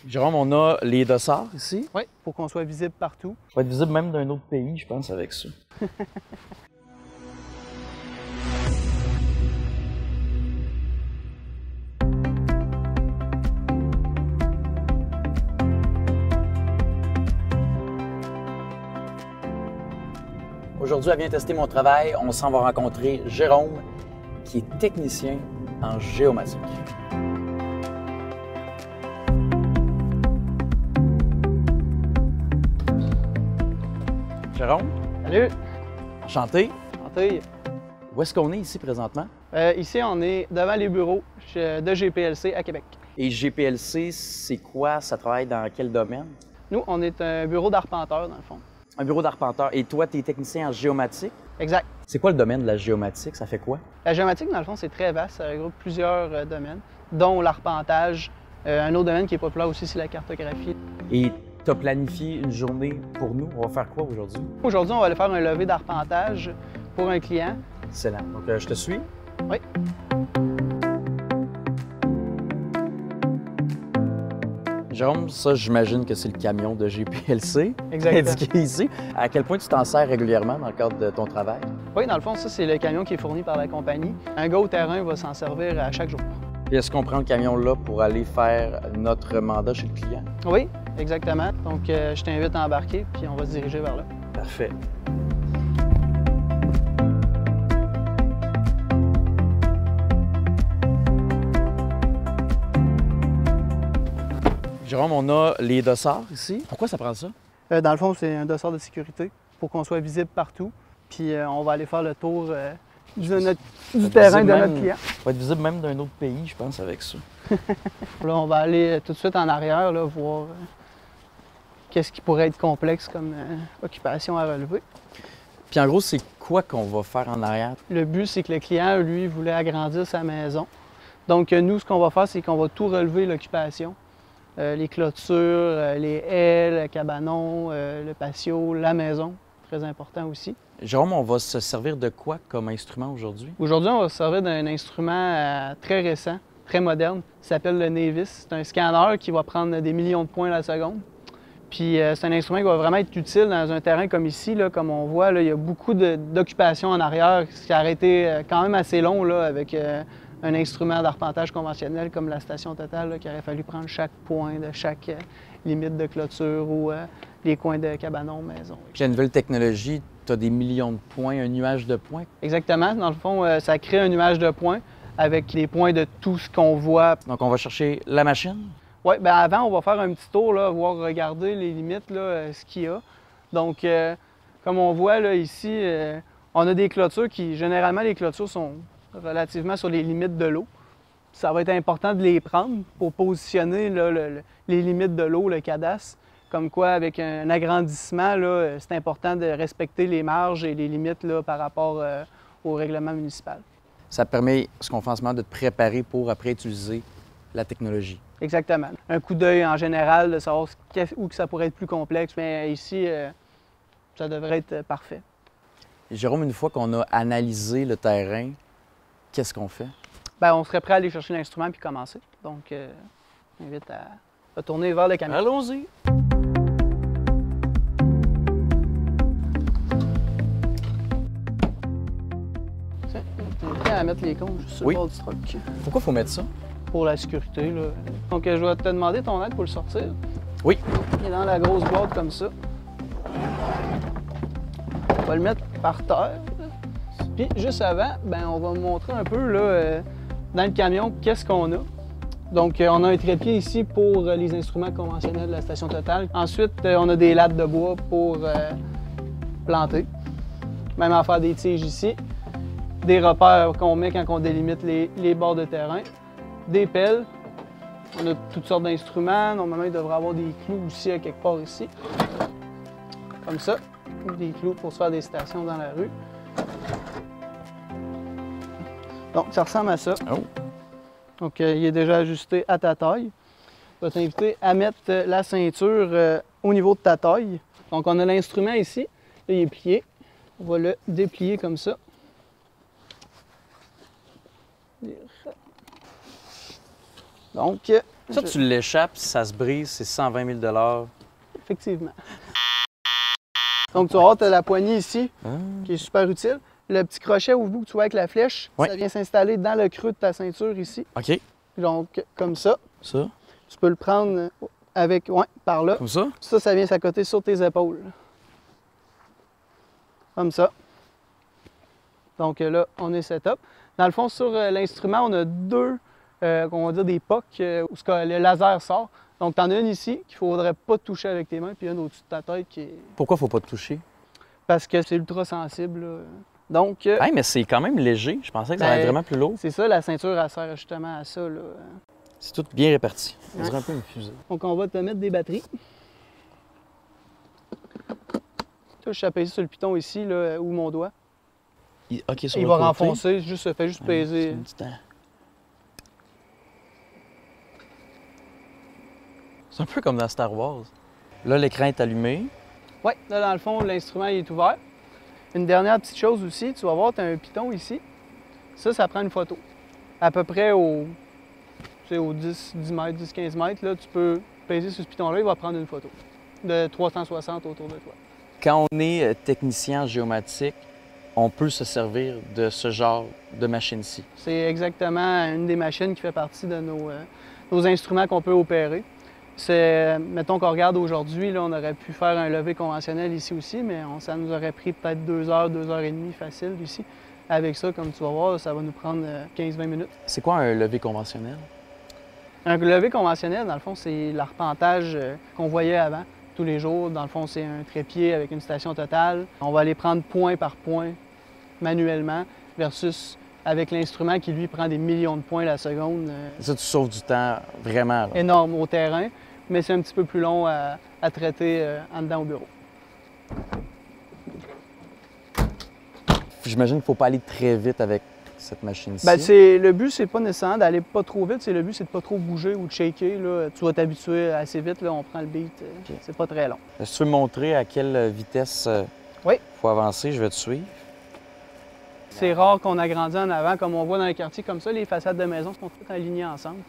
Jérôme, on a les dossards ici. Oui, pour qu'on soit visible partout. On va être visible même d'un autre pays, je pense, avec ça. Aujourd'hui, elle vient tester mon travail. On s'en va rencontrer Jérôme, qui est technicien en géomatique. Jérôme, Salut! enchanté. Santé. Où est-ce qu'on est ici présentement? Ici, on est devant les bureaux de GPLC à Québec. Et GPLC, c'est quoi? Ça travaille dans quel domaine? Nous, on est un bureau d'arpenteur, dans le fond. Un bureau d'arpenteur. Et toi, tu es technicien en géomatique? Exact. C'est quoi le domaine de la géomatique? Ça fait quoi? La géomatique, dans le fond, c'est très vaste. Ça regroupe plusieurs domaines, dont l'arpentage. Un autre domaine qui est populaire aussi, c'est la cartographie. Et tu as planifié une journée pour nous. On va faire quoi aujourd'hui? Aujourd'hui, on va aller faire un lever d'arpentage pour un client. Excellent. Donc, je te suis? Oui. Jérôme, ça, j'imagine que c'est le camion de GPLC Exactement. indiqué ici. À quel point tu t'en sers régulièrement dans le cadre de ton travail? Oui, dans le fond, ça, c'est le camion qui est fourni par la compagnie. Un gars au terrain va s'en servir à chaque jour. Et est-ce qu'on prend le camion là pour aller faire notre mandat chez le client? Oui, exactement. Donc, je t'invite à embarquer, puis on va se diriger vers là. Parfait. Jérôme, on a les dossards ici. Pourquoi ça prend ça? Dans le fond, c'est un dossard de sécurité pour qu'on soit visible partout. Puis on va aller faire le tour du terrain de notre client. On va être visible même d'un autre pays, je pense, avec ça. Là, on va aller tout de suite en arrière, là, voir qu'est-ce qui pourrait être complexe comme occupation à relever. Puis en gros, c'est quoi qu'on va faire en arrière? Le but, c'est que le client, lui, voulait agrandir sa maison. Donc nous, ce qu'on va faire, c'est qu'on va tout relever l'occupation. Les clôtures, les haies, le cabanon, le patio, la maison, très important aussi. Jérôme, on va se servir de quoi comme instrument aujourd'hui? Aujourd'hui, on va se servir d'un instrument très récent, très moderne, qui s'appelle le Nevis. C'est un scanner qui va prendre des millions de points la seconde. Puis c'est un instrument qui va vraiment être utile dans un terrain comme ici, là, comme on voit, là, il y a beaucoup d'occupation en arrière, ce qui a été quand même assez long là, avec un instrument d'arpentage conventionnel comme la station totale, là, qu'il aurait fallu prendre chaque point de chaque limite de clôture ou les coins de cabanon, maison. Puis la nouvelle technologie, tu as des millions de points, un nuage de points. Exactement. Dans le fond, ça crée un nuage de points avec les points de tout ce qu'on voit. Donc on va chercher la machine? Oui, bien avant, on va faire un petit tour, là, voir regarder les limites, là, ce qu'il y a. Donc, comme on voit là, ici, on a des clôtures qui, généralement, les clôtures sont relativement sur les limites de l'eau. Ça va être important de les prendre pour positionner là, les limites de l'eau, le cadastre. Comme quoi, avec un agrandissement, là, c'est important de respecter les marges et les limites là, par rapport au règlement municipal. Ça permet, ce qu'on fait en ce moment, de te préparer pour après utiliser la technologie. Exactement. Un coup d'œil en général, de savoir où que ça pourrait être plus complexe, mais ici, ça devrait être parfait. Et Jérôme, une fois qu'on a analysé le terrain, qu'est-ce qu'on fait? Bien, on serait prêt à aller chercher l'instrument puis commencer. Donc, je m'invite à tourner vers le camion. Allons-y! Tiens, on est prêt à mettre les comptes juste sur le bord du truck. Pourquoi il faut mettre ça? Pour la sécurité, là. Donc, je vais te demander ton aide pour le sortir. Oui. Il est dans la grosse boîte comme ça. On va le mettre par terre. Puis, juste avant, ben, on va vous montrer un peu là, dans le camion qu'est-ce qu'on a. Donc, on a un trépied ici pour les instruments conventionnels de la station totale. Ensuite, on a des lattes de bois pour planter. Même à faire des tiges ici. Des repères qu'on met quand on délimite les bords de terrain. Des pelles. On a toutes sortes d'instruments. Normalement, il devrait y avoir des clous aussi à quelque part ici. Comme ça. Des clous pour se faire des stations dans la rue. Donc, ça ressemble à ça. Oh. Donc, il est déjà ajusté à ta taille. Je vais t'inviter à mettre la ceinture au niveau de ta taille. Donc, on a l'instrument ici. Là, il est plié. On va le déplier comme ça. Donc, Ça, tu l'échappes, si ça se brise, c'est 120 000 Effectivement. Donc, tu vas voir, tu as la poignée ici, qui est super utile. Le petit crochet au bout que tu vois avec la flèche, Ouais. ça vient s'installer dans le creux de ta ceinture ici. OK. Donc, comme ça. Ça? Tu peux le prendre avec, ouais, par là. Comme ça? Ça vient s'accoter sur tes épaules. Comme ça. Donc là, on est setup. Dans le fond, sur l'instrument, on a deux, on va dire des POC, où le laser sort. Donc, tu en as une ici qu'il ne faudrait pas toucher avec tes mains, puis une au-dessus de ta tête qui est... Pourquoi faut pas te toucher? Parce que c'est ultra sensible, là. Donc... Hey, mais c'est quand même léger. Je pensais que ça allait être vraiment plus lourd. C'est ça, la ceinture, elle sert justement à ça, là. C'est tout bien réparti. On Ouais. dirait un peu une fusée. Donc, on va te mettre des batteries. Là, je suis appuyé sur le piton ici, là, où mon doigt. OK, sur Il le va côté. renfoncer, fait juste C'est peser. un petit temps. C'est un peu comme dans Star Wars. Là, l'écran est allumé. Oui, là, dans le fond, l'instrument il est ouvert. Une dernière petite chose aussi, tu vas voir, tu as un piton ici. Ça prend une photo. À peu près au 10 mètres, 10-15 mètres, là, tu peux peser sur ce piton-là, il va prendre une photo de 360 autour de toi. Quand on est technicien en géomatique, on peut se servir de ce genre de machine-ci. C'est exactement une des machines qui fait partie de nos instruments qu'on peut opérer. Mettons qu'on regarde aujourd'hui, là, on aurait pu faire un lever conventionnel ici aussi, mais ça nous aurait pris peut-être 2 heures, 2 heures et demie facile ici. Avec ça, comme tu vas voir, ça va nous prendre 15-20 minutes. C'est quoi un lever conventionnel? Un lever conventionnel, dans le fond, c'est l'arpentage qu'on voyait avant, tous les jours. Dans le fond, c'est un trépied avec une station totale. On va aller prendre point par point manuellement versus avec l'instrument qui, lui, prend des millions de points la seconde. Ça, tu sauves du temps vraiment. Là. Énorme au terrain, mais c'est un petit peu plus long à traiter en dedans au bureau. J'imagine qu'il ne faut pas aller très vite avec cette machine-ci. Bien, le but, c'est pas nécessairement d'aller pas trop vite. Le but, c'est de pas trop bouger ou de shaker. Là. Tu vas t'habituer assez vite. Là, on prend le beat. Okay. C'est pas très long. Si tu veux me montrer à quelle vitesse oui. faut avancer, je vais te suivre. C'est rare qu'on agrandisse en avant. Comme on voit dans les quartiers comme ça, les façades de maison sont toutes alignées ensemble.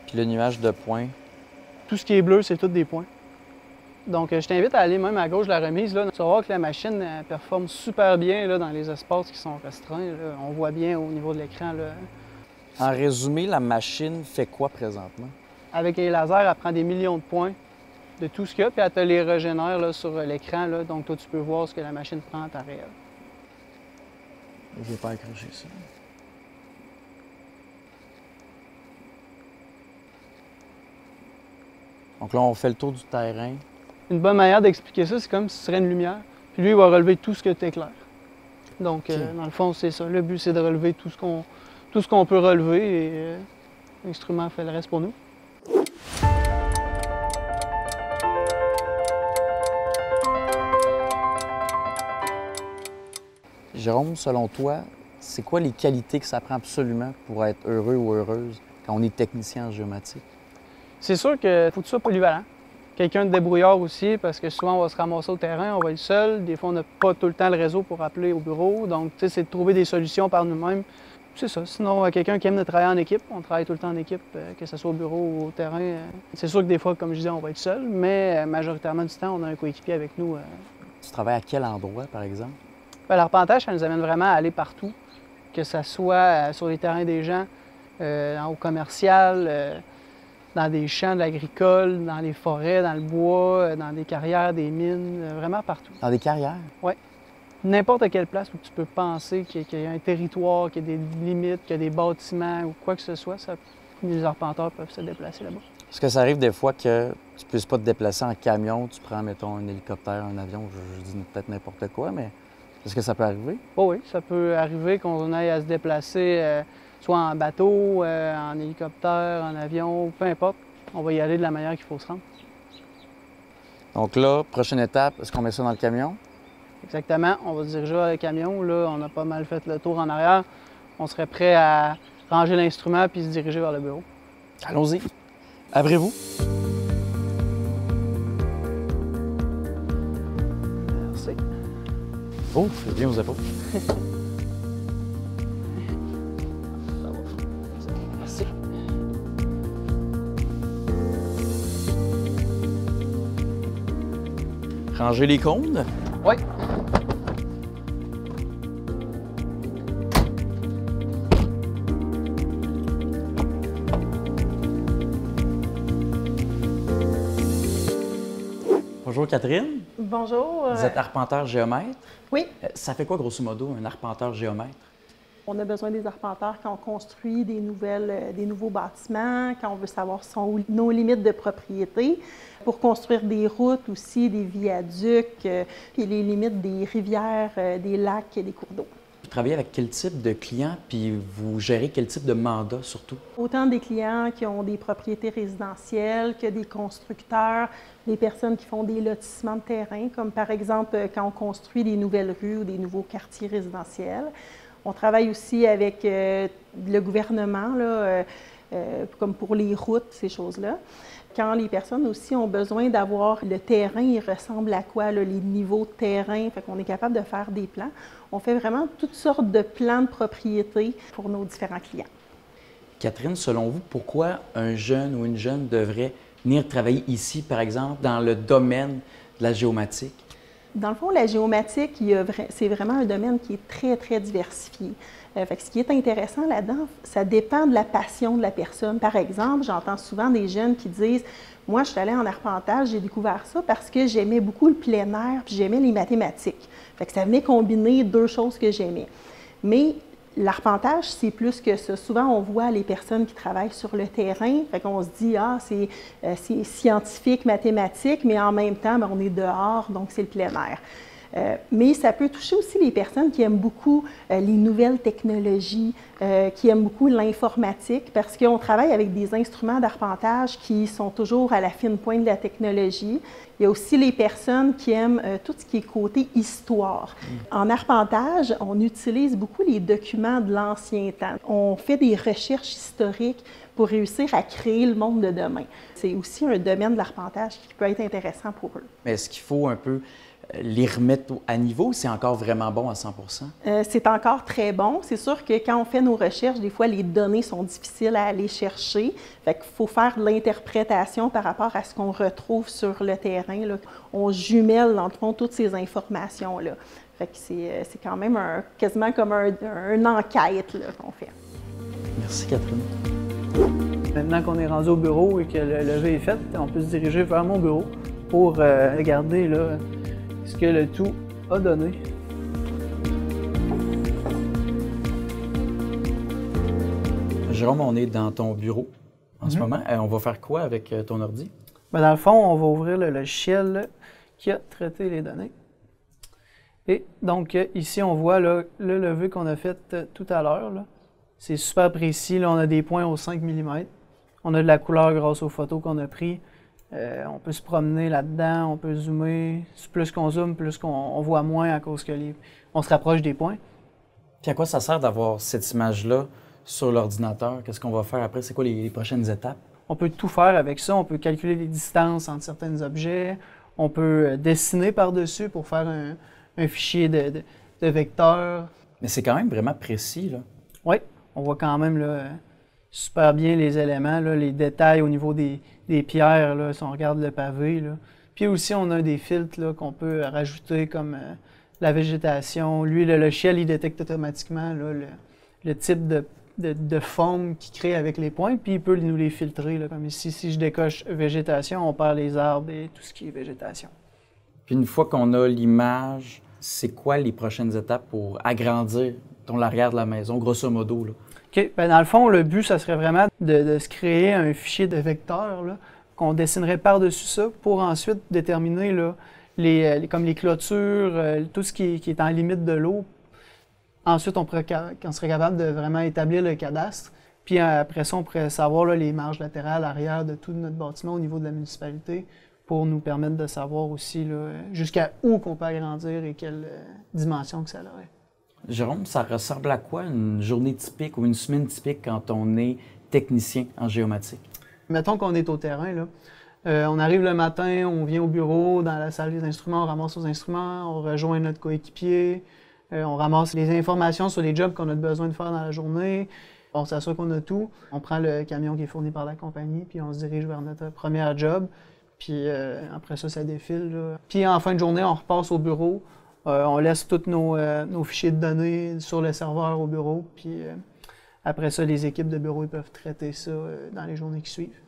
Puis le nuage de points. Tout ce qui est bleu, c'est tous des points. Donc, je t'invite à aller même à gauche de la remise. Là. Tu vas voir que la machine performe super bien là, dans les espaces qui sont restreints. Là. On voit bien au niveau de l'écran. En résumé, la machine fait quoi présentement? Avec les lasers, elle prend des millions de points de tout ce qu'il y a, puis elle te les régénère là, sur l'écran. Donc, toi, tu peux voir ce que la machine prend en temps réel. Je ne vais pas accrocher ça. Donc là, on fait le tour du terrain. Une bonne manière d'expliquer ça, c'est comme si ce serait une lumière. Puis lui, il va relever tout ce que tu éclaires. Donc, okay. Dans le fond, c'est ça. Le but, c'est de relever tout ce qu'on peut relever et l'instrument fait le reste pour nous. Jérôme, selon toi, c'est quoi les qualités que ça prend absolument pour être heureux ou heureuse quand on est technicien en géomatique? C'est sûr qu'il faut que tu sois polyvalent. Quelqu'un de débrouillard aussi, parce que souvent, on va se ramasser au terrain, on va être seul. Des fois, on n'a pas tout le temps le réseau pour appeler au bureau. Donc, tu sais, c'est de trouver des solutions par nous-mêmes. C'est ça. Sinon, quelqu'un qui aime de travailler en équipe, on travaille tout le temps en équipe, que ce soit au bureau ou au terrain. C'est sûr que des fois, comme je disais, on va être seul, mais majoritairement du temps, on a un coéquipier avec nous. Tu travailles à quel endroit, par exemple? Bien, l'arpentage, ça nous amène vraiment à aller partout, que ce soit sur les terrains des gens, au commercial, dans des champs de l'agricole, dans les forêts, dans le bois, dans des carrières, des mines, vraiment partout. Dans des carrières? Oui. N'importe quelle place où tu peux penser qu'il y a un territoire, qu'il y a des limites, qu'il y a des bâtiments ou quoi que ce soit, les arpenteurs peuvent se déplacer là-bas. Est-ce que ça arrive des fois que tu ne puisses pas te déplacer en camion, tu prends, mettons, un hélicoptère, un avion, je dis peut-être n'importe quoi, mais est-ce que ça peut arriver? Oh oui, ça peut arriver qu'on aille à se déplacer soit en bateau, en hélicoptère, en avion, peu importe. On va y aller de la manière qu'il faut se rendre. Donc là, prochaine étape, est-ce qu'on met ça dans le camion? Exactement. On va se diriger vers le camion. Là, on a pas mal fait le tour en arrière. On serait prêt à ranger l'instrument puis se diriger vers le bureau. Allons-y. Ouvrez-vous. Merci. Oh, c'est bien aux épaules. Merci. Changer les cônes. Oui. Bonjour Catherine. Bonjour. Vous êtes arpenteur géomètre. Oui, Ça fait quoi grosso modo un arpenteur géomètre? on a besoin des arpenteurs quand on construit des nouveaux bâtiments, quand on veut savoir nos limites de propriété, pour construire des routes aussi, des viaducs, puis les limites des rivières, des lacs et des cours d'eau. Vous travaillez avec quel type de clients, puis vous gérez quel type de mandat surtout? Autant des clients qui ont des propriétés résidentielles que des constructeurs, des personnes qui font des lotissements de terrain, comme par exemple quand on construit des nouvelles rues ou des nouveaux quartiers résidentiels. On travaille aussi avec le gouvernement, là, comme pour les routes, ces choses-là. Quand les personnes aussi ont besoin d'avoir le terrain, il ressemble à quoi, là, les niveaux de terrain, fait qu'on est capable de faire des plans. On fait vraiment toutes sortes de plans de propriété pour nos différents clients. Catherine, selon vous, pourquoi un jeune ou une jeune devrait venir travailler ici, par exemple, dans le domaine de la géomatique? Dans le fond, la géomatique, c'est vraiment un domaine qui est très, très diversifié. Fait que ce qui est intéressant là-dedans, ça dépend de la passion de la personne. Par exemple, j'entends souvent des jeunes qui disent « Moi, je suis allée en arpentage, j'ai découvert ça parce que j'aimais beaucoup le plein air puis j'aimais les mathématiques. » Fait que ça venait combiner deux choses que j'aimais. Mais l'arpentage, c'est plus que ça. Souvent, on voit les personnes qui travaillent sur le terrain, fait qu'on se dit « Ah, c'est scientifique, mathématique, mais en même temps, on est dehors, donc c'est le plein air. » Mais ça peut toucher aussi les personnes qui aiment beaucoup les nouvelles technologies, qui aiment beaucoup l'informatique, parce qu'on travaille avec des instruments d'arpentage qui sont toujours à la fine pointe de la technologie. Il y a aussi les personnes qui aiment tout ce qui est côté histoire. En arpentage, on utilise beaucoup les documents de l'ancien temps. On fait des recherches historiques pour réussir à créer le monde de demain. C'est aussi un domaine de l'arpentage qui peut être intéressant pour eux. Mais est-ce qu'il faut un peu les remettre à niveau? C'est encore vraiment bon à 100 C'est encore très bon. C'est sûr que quand on fait nos recherches, des fois, les données sont difficiles à aller chercher. Fait qu'il faut faire de l'interprétation par rapport à ce qu'on retrouve sur le terrain, là. On jumelle, dans le fond, toutes ces informations-là. Fait que c'est quand même quasiment comme une enquête qu'on fait. Merci Catherine. Maintenant qu'on est rendu au bureau et que le lever est fait, on peut se diriger vers mon bureau pour regarder là, ce que le tout a donné. Jérôme, on est dans ton bureau en ce moment. On va faire quoi avec ton ordi? Bien, dans le fond, on va ouvrir le logiciel qui a traité les données. Et donc, ici, on voit là, le levé qu'on a fait tout à l'heure. C'est super précis. Là, on a des points au 5 mm. On a de la couleur grâce aux photos qu'on a prises. On peut se promener là-dedans, on peut zoomer. Plus qu'on zoome, plus qu'on voit moins à cause que on se rapproche des points. Puis à quoi ça sert d'avoir cette image-là sur l'ordinateur? Qu'est-ce qu'on va faire après? C'est quoi les prochaines étapes? On peut tout faire avec ça. On peut calculer les distances entre certains objets. On peut dessiner par-dessus pour faire un fichier de vecteurs. Mais c'est quand même vraiment précis, là. Oui, on voit quand même là, super bien les éléments, là, les détails au niveau des pierres, là, si on regarde le pavé. Là. Puis aussi, on a des filtres là, qu'on peut rajouter comme la végétation. Lui, le logiciel, il détecte automatiquement là, le type de forme qu'il crée avec les points, puis il peut nous les filtrer. Là, comme ici, si je décoche végétation, on perd les arbres et tout ce qui est végétation. Puis une fois qu'on a l'image, c'est quoi les prochaines étapes pour agrandir l'arrière de la maison, grosso modo, là? OK. Bien, dans le fond, le but, ça serait vraiment de se créer un fichier de vecteurs là, qu'on dessinerait par-dessus ça pour ensuite déterminer là, comme les clôtures, tout ce qui est en limite de l'eau. Ensuite, on serait capable de vraiment établir le cadastre. Puis après ça, on pourrait savoir là, les marges latérales, arrière de tout notre bâtiment au niveau de la municipalité pour nous permettre de savoir aussi jusqu'à où qu'on peut agrandir et quelle dimension que ça aurait. Jérôme, ça ressemble à quoi une journée typique ou une semaine typique quand on est technicien en géomatique? Mettons qu'on est au terrain, là. On arrive le matin, on vient au bureau, dans la salle des instruments, on ramasse nos instruments, on rejoint notre coéquipier, on ramasse les informations sur les jobs qu'on a besoin de faire dans la journée, on s'assure qu'on a tout, on prend le camion qui est fourni par la compagnie, puis on se dirige vers notre premier job. Puis après ça, ça défile, là. Puis en fin de journée, on repasse au bureau. On laisse tous nos fichiers de données sur le serveur au bureau. Puis après ça, les équipes de bureau ils peuvent traiter ça dans les journées qui suivent.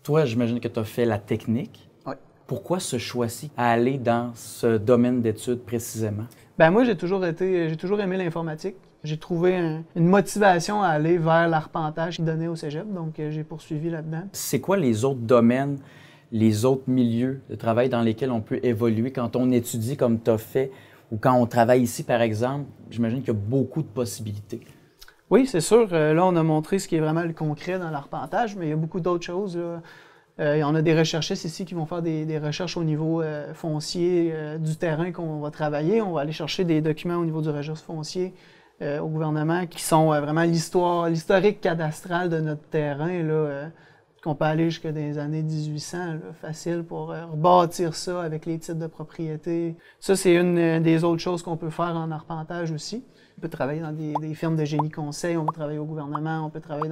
Toi, j'imagine que tu as fait la technique. Oui. Pourquoi ce choix-ci à aller dans ce domaine d'études précisément? Ben moi, j'ai toujours aimé l'informatique. J'ai trouvé une motivation à aller vers l'arpentage qui donnait au cégep, donc j'ai poursuivi là-dedans. C'est quoi les autres domaines, les autres milieux de travail dans lesquels on peut évoluer quand on étudie comme tu as fait ou quand on travaille ici, par exemple? J'imagine qu'il y a beaucoup de possibilités. Oui, c'est sûr. Là, on a montré ce qui est vraiment le concret dans l'arpentage, mais il y a beaucoup d'autres choses, là. On a des recherchistes ici qui vont faire des recherches au niveau foncier du terrain qu'on va travailler. On va aller chercher des documents au niveau du registre foncier au gouvernement qui sont vraiment l'historique cadastral de notre terrain, là, qu'on peut aller jusque dans les années 1800, là, facile pour rebâtir ça avec les titres de propriété. Ça, c'est une des autres choses qu'on peut faire en arpentage aussi. On peut travailler dans des firmes de génie conseil, on peut travailler au gouvernement, on peut travailler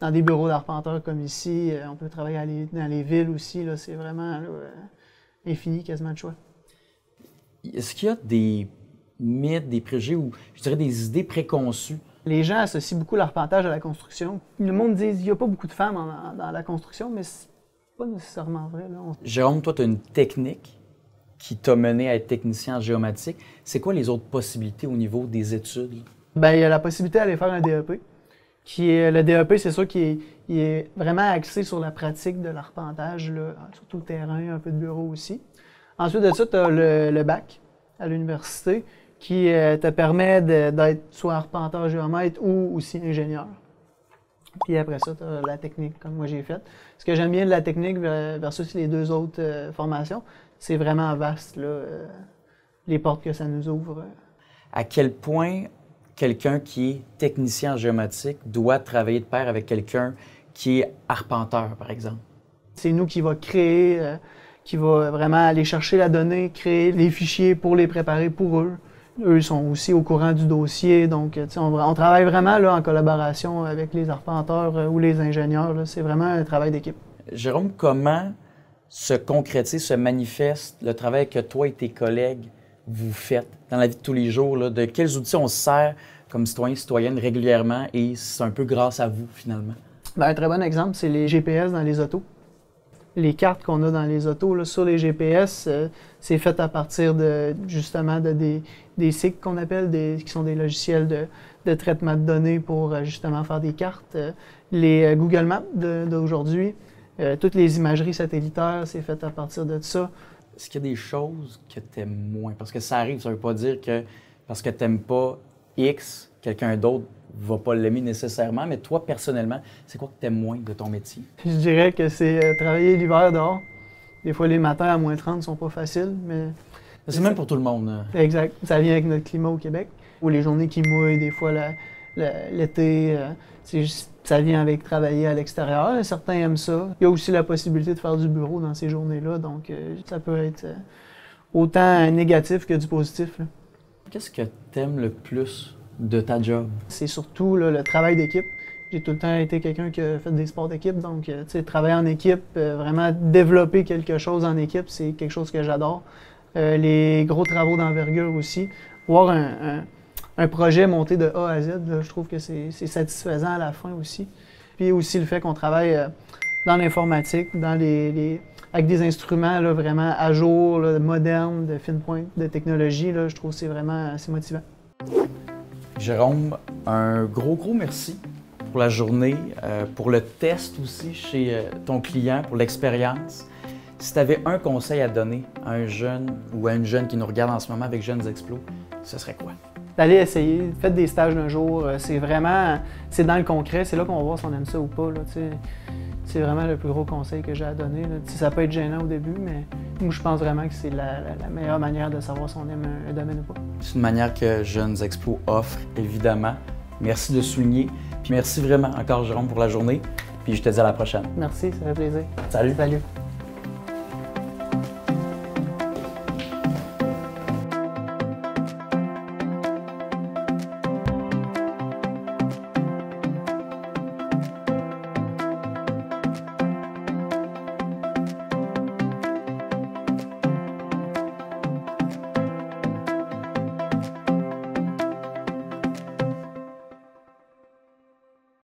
dans des bureaux d'arpenteurs comme ici, on peut travailler dans les villes aussi. Là, c'est vraiment là, infini, quasiment de choix. Est-ce qu'il y a des mythes, des préjugés ou, je dirais, des idées préconçues? Les gens associent beaucoup l'arpentage à la construction. Le monde dit qu'il n'y a pas beaucoup de femmes dans la construction, mais c'est pas nécessairement vrai. Là. Jérôme, toi, tu as une technique qui t'a mené à être technicien en géomatique. C'est quoi les autres possibilités au niveau des études? Bien, il y a la possibilité d'aller faire un DEP. Le DEP, c'est sûr qu'il est vraiment axé sur la pratique de l'arpentage, surtout le terrain, un peu de bureau aussi. Ensuite de ça, tu as le bac à l'université qui te permet d'être soit arpenteur, géomètre ou aussi ingénieur. Puis après ça, tu as la technique, comme moi j'ai fait. Ce que j'aime bien de la technique versus les deux autres formations, c'est vraiment vaste, là, les portes que ça nous ouvre. À quel point quelqu'un qui est technicien en géomatique doit travailler de pair avec quelqu'un qui est arpenteur, par exemple? C'est nous qui va créer, qui va vraiment aller chercher la donnée, créer les fichiers pour les préparer pour eux. Eux sont aussi au courant du dossier, donc on travaille vraiment là, en collaboration avec les arpenteurs ou les ingénieurs. C'est vraiment un travail d'équipe. Jérôme, comment se concrétise, se manifeste le travail que toi et tes collègues vous faites dans la vie de tous les jours? Là, de quels outils on se sert comme citoyen, citoyenne régulièrement et c'est un peu grâce à vous finalement? Bien, un très bon exemple, c'est les GPS dans les autos. Les cartes qu'on a dans les autos, là, sur les GPS, c'est fait à partir justement des SIG qu'on appelle, qui sont des logiciels de traitement de données pour justement faire des cartes. Les Google Maps d'aujourd'hui, toutes les imageries satellitaires, c'est fait à partir de ça. Est-ce qu'il y a des choses que tu aimes moins? Parce que ça arrive, ça ne veut pas dire que parce que tu n'aimes pas X, quelqu'un d'autre ne va pas l'aimer nécessairement, mais toi, personnellement, c'est quoi que tu aimes moins de ton métier? Je dirais que c'est travailler l'hiver dehors. Des fois, les matins à moins 30 ne sont pas faciles, mais... C'est même pour tout le monde. Exact. Ça vient avec notre climat au Québec. Ou les journées qui mouillent, des fois l'été, ça vient avec travailler à l'extérieur. Certains aiment ça. Il y a aussi la possibilité de faire du bureau dans ces journées-là, donc ça peut être autant négatif que du positif. Qu'est-ce que tu aimes le plus de ta job? C'est surtout là, le travail d'équipe. J'ai tout le temps été quelqu'un qui a fait des sports d'équipe, donc travailler en équipe, vraiment développer quelque chose en équipe, c'est quelque chose que j'adore. Les gros travaux d'envergure aussi. Voir un projet monter de A à Z, là, je trouve que c'est satisfaisant à la fin aussi. Puis aussi le fait qu'on travaille dans l'informatique, avec des instruments là, vraiment à jour, là, modernes, de fine pointe, de technologie, là, je trouve que c'est vraiment motivant. Jérôme, un gros merci pour la journée, pour le test aussi chez ton client, pour l'expérience. Si tu avais un conseil à donner à un jeune ou à une jeune qui nous regarde en ce moment avec Jeunes Explos, ce serait quoi? D'aller essayer, faites des stages d'un jour, c'est dans le concret, c'est là qu'on va voir si on aime ça ou pas. Là, c'est vraiment le plus gros conseil que j'ai à donner. Là. Ça peut être gênant au début, mais moi je pense vraiment que c'est la meilleure manière de savoir si on aime un domaine ou pas. C'est une manière que Jeunes Explos offre, évidemment. Merci de souligner. Puis merci vraiment encore, Jérôme, pour la journée. Puis je te dis à la prochaine. Merci, ça fait plaisir. Salut. Salut.